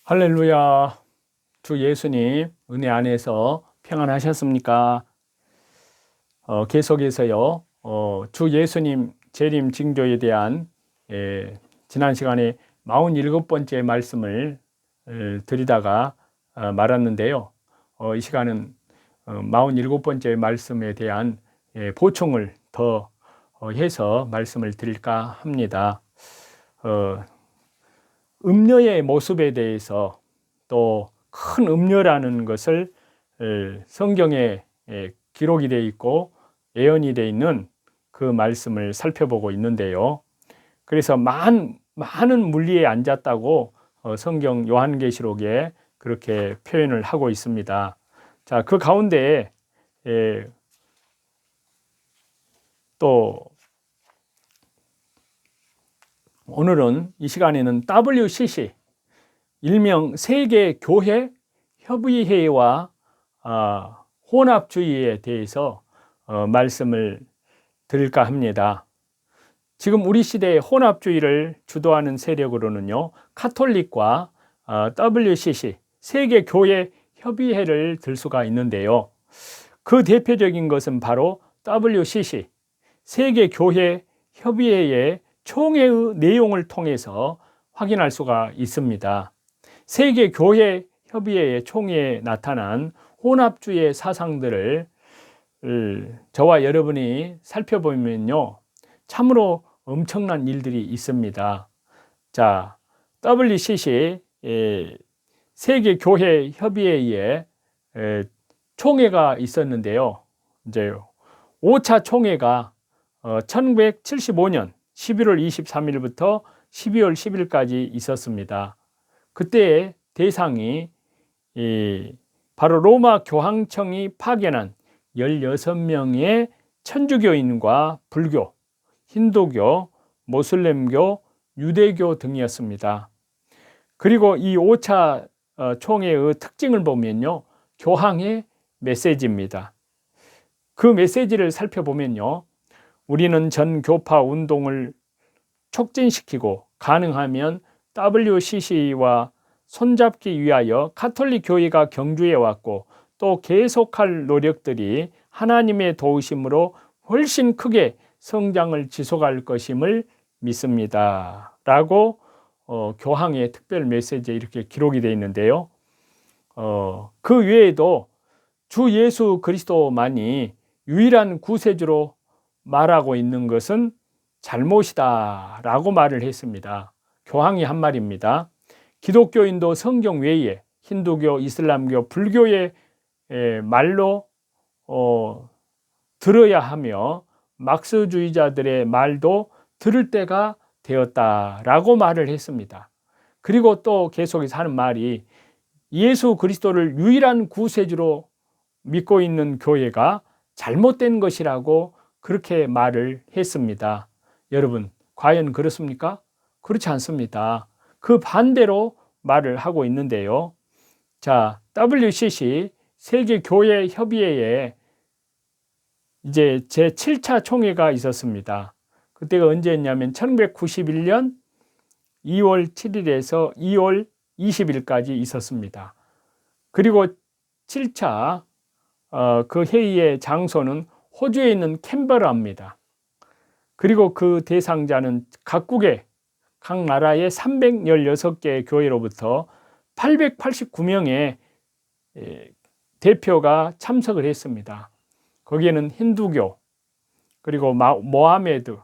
할렐루야. 주 예수님 은혜 안에서 평안하셨습니까? 계속해서요. 주 예수님 재림 징조에 대한 지난 시간에 47번째 말씀을 드리다가 말았는데요. 이 시간은 47번째 말씀에 대한 보충을 더 해서 말씀을 드릴까 합니다. 음녀의 모습에 대해서 또 큰 음녀라는 것을 성경에 기록이 되어 있고 예언이 되어 있는 그 말씀을 살펴보고 있는데요. 그래서 많은 물리에 앉았다고 성경 요한계시록에 그렇게 표현을 하고 있습니다. 자, 그 가운데 또 오늘은 이 시간에는 WCC 일명 세계교회 협의회와 혼합주의에 대해서 말씀을 드릴까 합니다. 지금 우리 시대의 혼합주의를 주도하는 세력으로는요, 카톨릭과 WCC 세계교회 협의회를 들 수가 있는데요. 그 대표적인 것은 바로 WCC 세계교회 협의회의 총회의 내용을 통해서 확인할 수가 있습니다. 세계교회 협의회의 총회에 나타난 혼합주의 사상들을 저와 여러분이 살펴보면요, 참으로 엄청난 일들이 있습니다. 자, WCC 세계교회 협의회의 총회가 있었는데요. 이제 5차 총회가 1975년 11월 23일부터 12월 10일까지 있었습니다. 그때의 대상이 바로 로마 교황청이 파견한 16명의 천주교인과 불교, 힌두교, 모슬렘교, 유대교 등이었습니다. 그리고 이 5차 총회의 특징을 보면요, 교황의 메시지입니다. 그 메시지를 살펴보면요, 우리는 전교파 운동을 촉진시키고 가능하면 WCC와 손잡기 위하여 카톨릭 교회가 경주해 왔고 또 계속할 노력들이 하나님의 도우심으로 훨씬 크게 성장을 지속할 것임을 믿습니다. 라고 교황의 특별 메시지에 이렇게 기록이 되어 있는데요. 그 외에도 주 예수 그리스도만이 유일한 구세주로 말하고 있는 것은 잘못이다 라고 말을 했습니다. 교황이 한 말입니다. 기독교인도 성경 외에 힌두교, 이슬람교, 불교의 말로 들어야 하며 막스주의자들의 말도 들을 때가 되었다라고 말을 했습니다. 그리고 또 계속해서 하는 말이 예수 그리스도를 유일한 구세주로 믿고 있는 교회가 잘못된 것이라고 그렇게 말을 했습니다. 여러분, 과연 그렇습니까? 그렇지 않습니다. 그 반대로 말을 하고 있는데요. 자, WCC 세계교회 협의회에 이제 제7차 총회가 있었습니다. 그때가 언제였냐면 1991년 2월 7일에서 2월 20일까지 있었습니다. 그리고 7차 그 회의의 장소는 호주에 있는 캔버라입니다. 그리고 그 대상자는 각국의 각 나라의 316개의 교회로부터 889명의 대표가 참석을 했습니다. 거기에는 힌두교, 그리고 모하메드,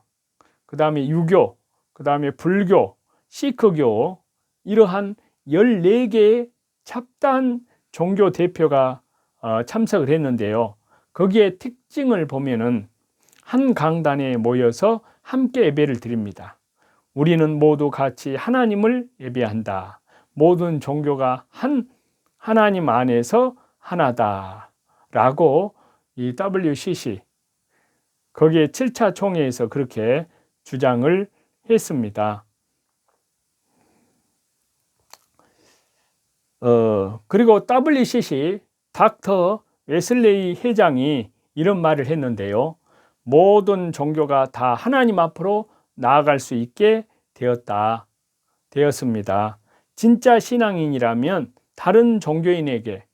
그 다음에 유교, 그 다음에 불교, 시크교, 이러한 14개의 첩단 종교 대표가 참석을 했는데요. 거기에 특징을 보면은 한 강단에 모여서 함께 예배를 드립니다. 우리는 모두 같이 하나님을 예배한다. 모든 종교가 한 하나님 안에서 하나다. 라고 이 WCC 거기에 7차 총회에서 그렇게 주장을 했습니다. 그리고 WCC 닥터 웨슬레이 회장이 이런 말을 했는데요. 모든 종교가 다 하나님 앞으로 나아갈 수 있게 되었습니다. 진짜 신앙인이라면 다른 종교인에게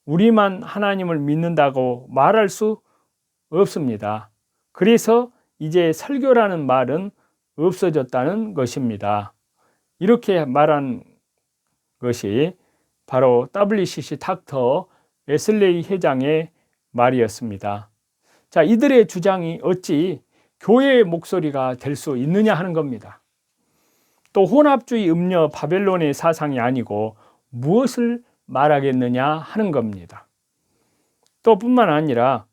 우리만 하나님을 믿는다고 말할 수 없습니다. 그래서 이제 설교라는 말은 없어졌다는 것입니다. 이렇게 말한 것이 바로 WCC 닥터 웨슬레이 회장의 말이었습니다. 자, 이들의 주장이 어찌 교회의 목소리가 될 수 있느냐 하는 겁니다. 또 혼합주의 음녀 바벨론의 사상이 아니고 무엇을 말하겠느냐 하는 겁니다. 또 뿐만 아니라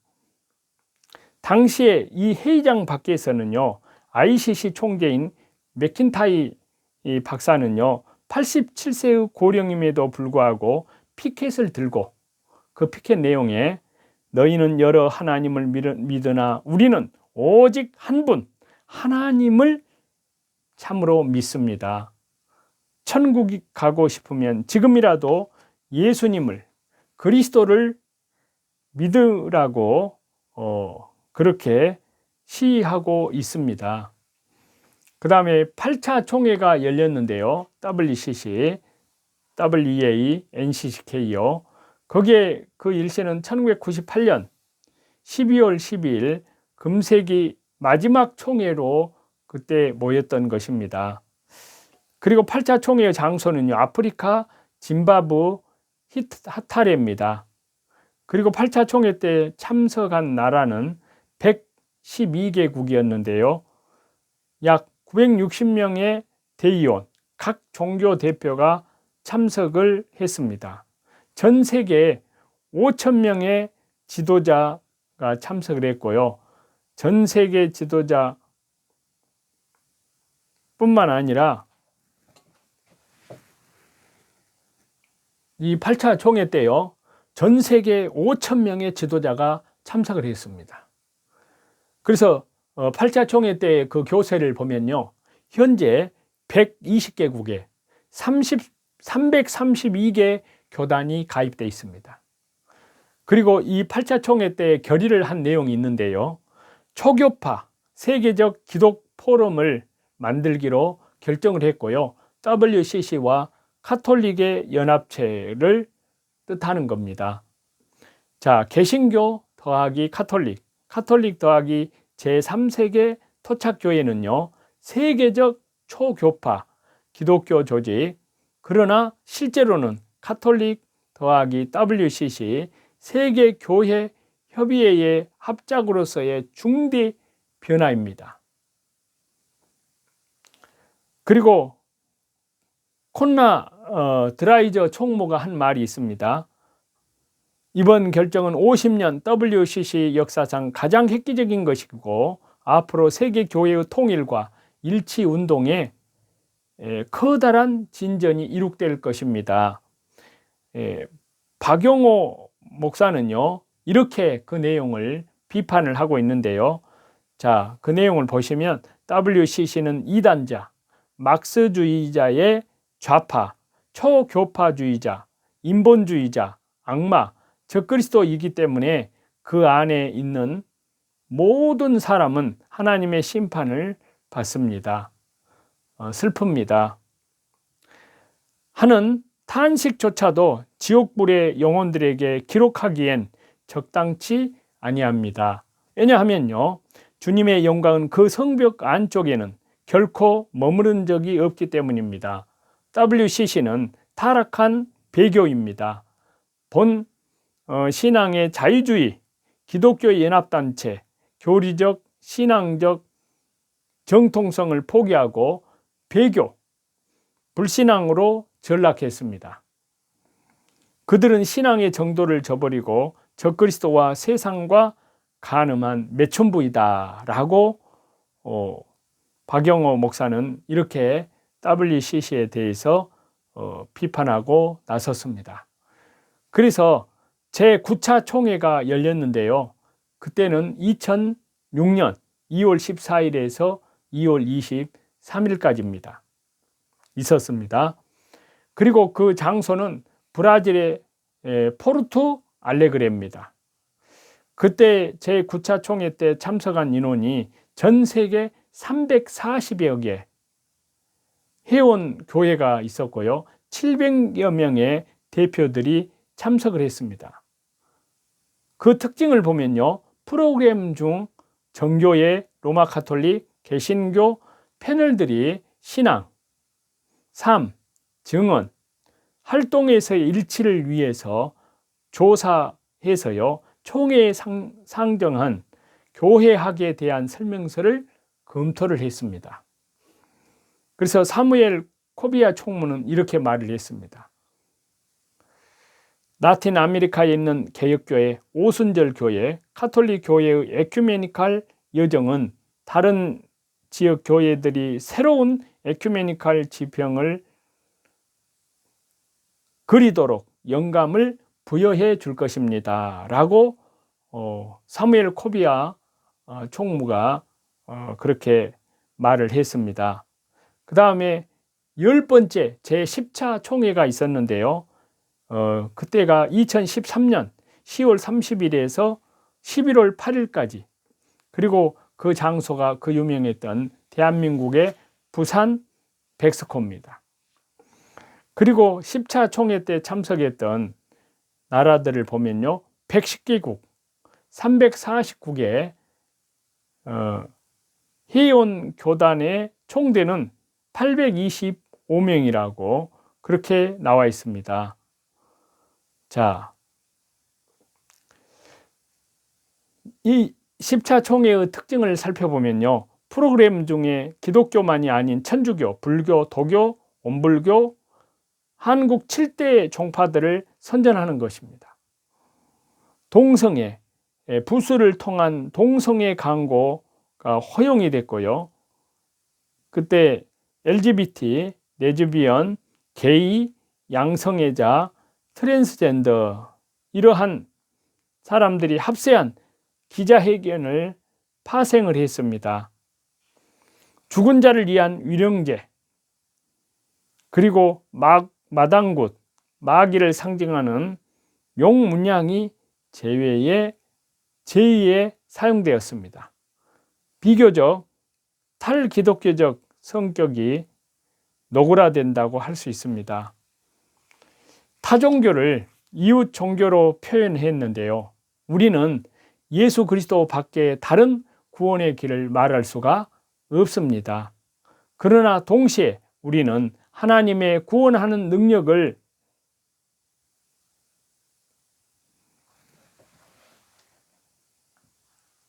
당시에 이 회의장 밖에서는요, ICC 총재인 맥킨타이 박사는요, 87세의 고령임에도 불구하고 피켓을 들고 그 피켓 내용에 너희는 여러 하나님을 믿으나 우리는 오직 한 분 하나님을 참으로 믿습니다. 천국에 가고 싶으면 지금이라도 예수님을, 그리스도를 믿으라고 그렇게 시위하고 있습니다. 그 다음에 8차 총회가 열렸는데요. WCC, WEA, NCCK요. 거기에 그 일시는 1998년 12월 12일 금세기 마지막 총회로 그때 모였던 것입니다. 그리고 8차 총회의 장소는요, 아프리카 짐바브 하타레입니다. 그리고 8차 총회 때 참석한 나라는 112개국이었는데요. 약 960명의 대의원, 각 종교 대표가 참석을 했습니다. 전 세계 5,000명의 지도자가 참석을 했고요. 전 세계 지도자 뿐만 아니라 이 8차 총회 때요, 전 세계 5,000명의 지도자가 참석을 했습니다. 그래서 8차 총회 때 그 교세를 보면요, 현재 120개국에 332개 교단이 가입되어 있습니다. 그리고 이 8차 총회 때 결의를 한 내용이 있는데요, 초교파 세계적 기독 포럼을 만들기로 결정을 했고요, WCC와 카톨릭의 연합체를 뜻하는 겁니다. 자, 개신교 더하기 카톨릭, 카톨릭 더하기 제3세계 토착교회는요, 세계적 초교파 기독교 조직, 그러나 실제로는 카톨릭 더하기 WCC 세계교회 협의회의 합작으로서의 중대 변화입니다. 그리고 콘나 드라이저 총무가 한 말이 있습니다. 이번 결정은 50년 WCC 역사상 가장 획기적인 것이고 앞으로 세계교회의 통일과 일치운동에 커다란 진전이 이룩될 것입니다. 박용호 목사는요, 이렇게 그 내용을 비판을 하고 있는데요. 자, 그 내용을 보시면 WCC는 이단자, 막스주의자의 좌파, 초교파주의자, 인본주의자, 악마, 적그리스도이기 때문에 그 안에 있는 모든 사람은 하나님의 심판을 받습니다. 슬픕니다. 하는 탄식조차도 지옥불의 영혼들에게 기록하기엔 적당치 아니합니다. 왜냐하면요, 주님의 영광은 그 성벽 안쪽에는 결코 머무른 적이 없기 때문입니다. WCC는 타락한 배교입니다. 본 신앙의 자유주의, 기독교 연합단체, 교리적, 신앙적 정통성을 포기하고 배교, 불신앙으로 전락했습니다. 그들은 신앙의 정도를 저버리고 적그리스도와 세상과 간음한 매춘부이다 라고 박영호 목사는 이렇게 WCC에 대해서 비판하고 나섰습니다. 그래서 제9차 총회가 열렸는데요. 그때는 2006년 2월 14일에서 2월 23일까지입니다. 있었습니다. 그리고 그 장소는 브라질의 포르투 알레그레입니다. 그때 제9차 총회 때 참석한 인원이 전 세계 340여 개 회원 교회가 있었고요. 700여 명의 대표들이 참석을 했습니다. 그 특징을 보면요. 프로그램 중 정교회, 로마 가톨릭, 개신교 패널들이 신앙, 삶, 증언, 활동에서의 일치를 위해서 조사해서요. 총회에 상정한 교회학에 대한 설명서를 검토를 했습니다. 그래서 사무엘 코비아 총무는 이렇게 말을 했습니다. 라틴 아메리카에 있는 개혁교회, 오순절 교회, 카톨릭 교회의 에큐메니칼 여정은 다른 지역 교회들이 새로운 에큐메니칼 지평을 그리도록 영감을 부여해 줄 것입니다. 라고 사무엘 코비아 총무가 그렇게 말을 했습니다. 그 다음에 10번째 제10차 총회가 있었는데요. 그때가 2013년 10월 30일에서 11월 8일까지, 그리고 그 장소가 그 유명했던 대한민국의 부산 백스코입니다. 그리고 10차 총회 때 참석했던 나라들을 보면요. 110개국, 349개 회원 교단의 총대는 825명이라고 그렇게 나와 있습니다. 자, 이 10차 총회의 특징을 살펴보면요. 프로그램 중에 기독교만이 아닌 천주교, 불교, 도교, 원불교, 한국 7대 종파들을 선전하는 것입니다. 동성애, 부수를 통한 동성애 광고가 허용이 됐고요. 그때 LGBT, 레즈비언, 게이, 양성애자, 트랜스젠더 이러한 사람들이 합세한 기자회견을 파생을 했습니다. 죽은 자를 위한 위령제, 그리고 마당굿, 마귀를 상징하는 용문양이 제2에 사용되었습니다. 비교적 탈기독교적 성격이 노골화된다고 할 수 있습니다. 타종교를 이웃 종교로 표현했는데요. 우리는 예수 그리스도 밖에 다른 구원의 길을 말할 수가 없습니다. 그러나 동시에 우리는 하나님의 구원하는 능력을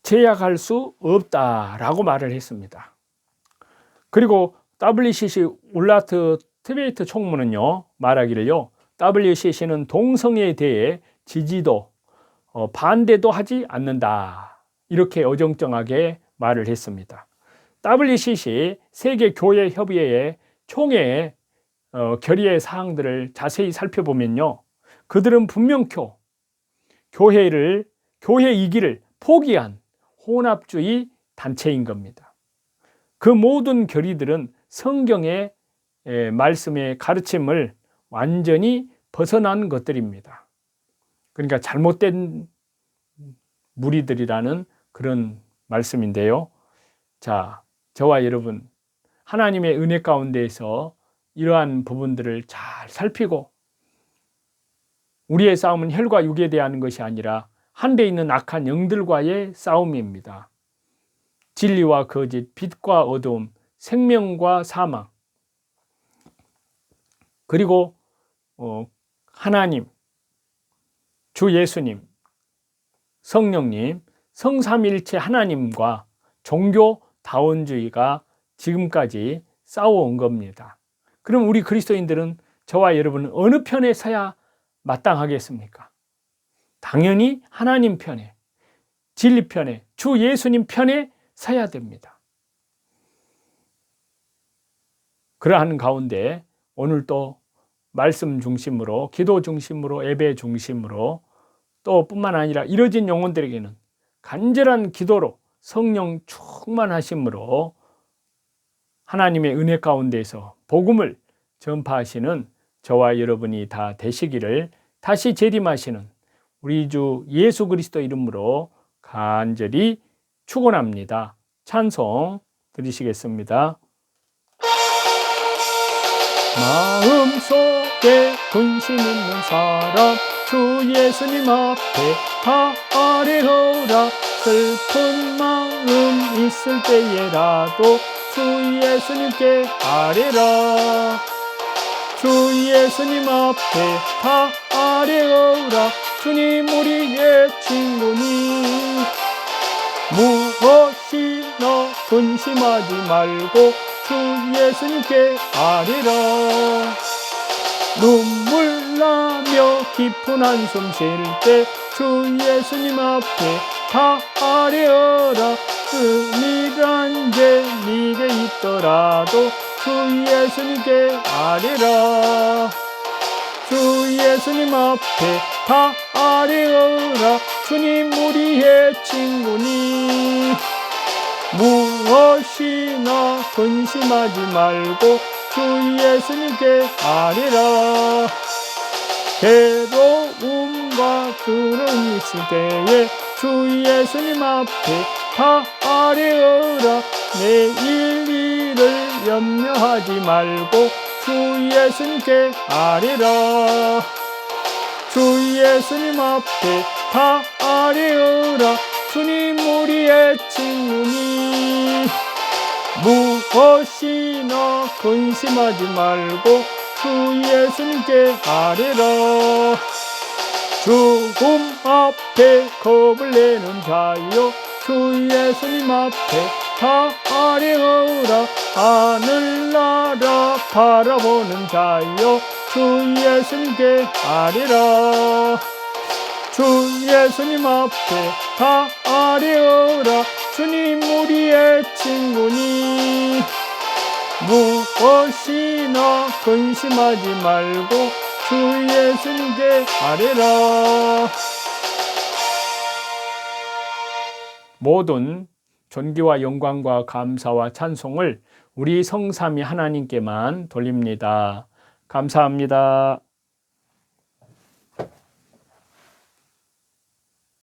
제약할 수 없다라고 말을 했습니다. 그리고 WCC 울라트 트베이트 총무는요, 말하기를요, WCC는 동성애에 대해 지지도 반대도 하지 않는다, 이렇게 어정쩡하게 말을 했습니다. WCC 세계교회협의회의 총회의 결의의 사항들을 자세히 살펴보면요, 그들은 분명코 교회이기를 포기한 혼합주의 단체인 겁니다. 그 모든 결의들은 성경의 말씀의 가르침을 완전히 벗어난 것들입니다. 그러니까 잘못된 무리들이라는 그런 말씀인데요. 자, 저와 여러분, 하나님의 은혜 가운데에서 이러한 부분들을 잘 살피고, 우리의 싸움은 혈과 육에 대한 것이 아니라 한데 있는 악한 영들과의 싸움입니다. 진리와 거짓, 빛과 어두움, 생명과 사망, 그리고 하나님, 주 예수님, 성령님, 성삼일체 하나님과 종교 다원주의가 지금까지 싸워온 겁니다. 그럼 우리 그리스도인들은, 저와 여러분은 어느 편에 서야 마땅하겠습니까? 당연히 하나님 편에, 진리 편에, 주 예수님 편에 서야 됩니다. 그러한 가운데 오늘 또 말씀 중심으로, 기도 중심으로, 예배 중심으로, 또 뿐만 아니라 이뤄진 영혼들에게는 간절한 기도로 성령 충만하심으로 하나님의 은혜 가운데서 복음을 전파하시는 저와 여러분이 다 되시기를 다시 재림하시는 우리 주 예수 그리스도 이름으로 간절히 축원합니다. 찬송 드리시겠습니다. 마음속에 근심 있는 사람 주 예수님 앞에 다 아뢰어라. 슬픈 마음 있을 때에라도 주 예수님께 아뢰라. 주 예수님 앞에 다 아뢰어라. 주님 우리의 친구니 무엇이나 근심하지 말고 주 예수님께 아뢰라. 눈물 나며 깊은 한숨 쉴 때 주 예수님 앞에 다 아뢰어라. 은밀한 죄 네게 있더라도 주 예수님께 아뢰라. 주 예수님 앞에 다 아뢰어라. 주님 우리의 친구니 무엇이나 근심하지 말고 주 예수님께 아뢰라. 괴로움과 두려움 있을 때에 주 예수님 앞에 다 아뢰어라. 내일 일을 염려하지 말고 주 예수님께 아뢰라. 주 예수님 앞에 다 아뢰어라. 주님 우리의 친구니 무엇이나 근심하지 말고 주 예수님께 아뢰라. 죽음 앞에 겁을 내는 자여 주 예수님 앞에 다 아뢰어라. 하늘나라 바라보는 자여 주 예수님께 아뢰라. 주 예수님 앞에 다 아뢰어라. 주님 우리의 친구니 무엇이나 근심하지 말고 주 예수님께 아뢰라. 모든 존귀와 영광과 감사와 찬송을 우리 성삼위 하나님께만 돌립니다. 감사합니다.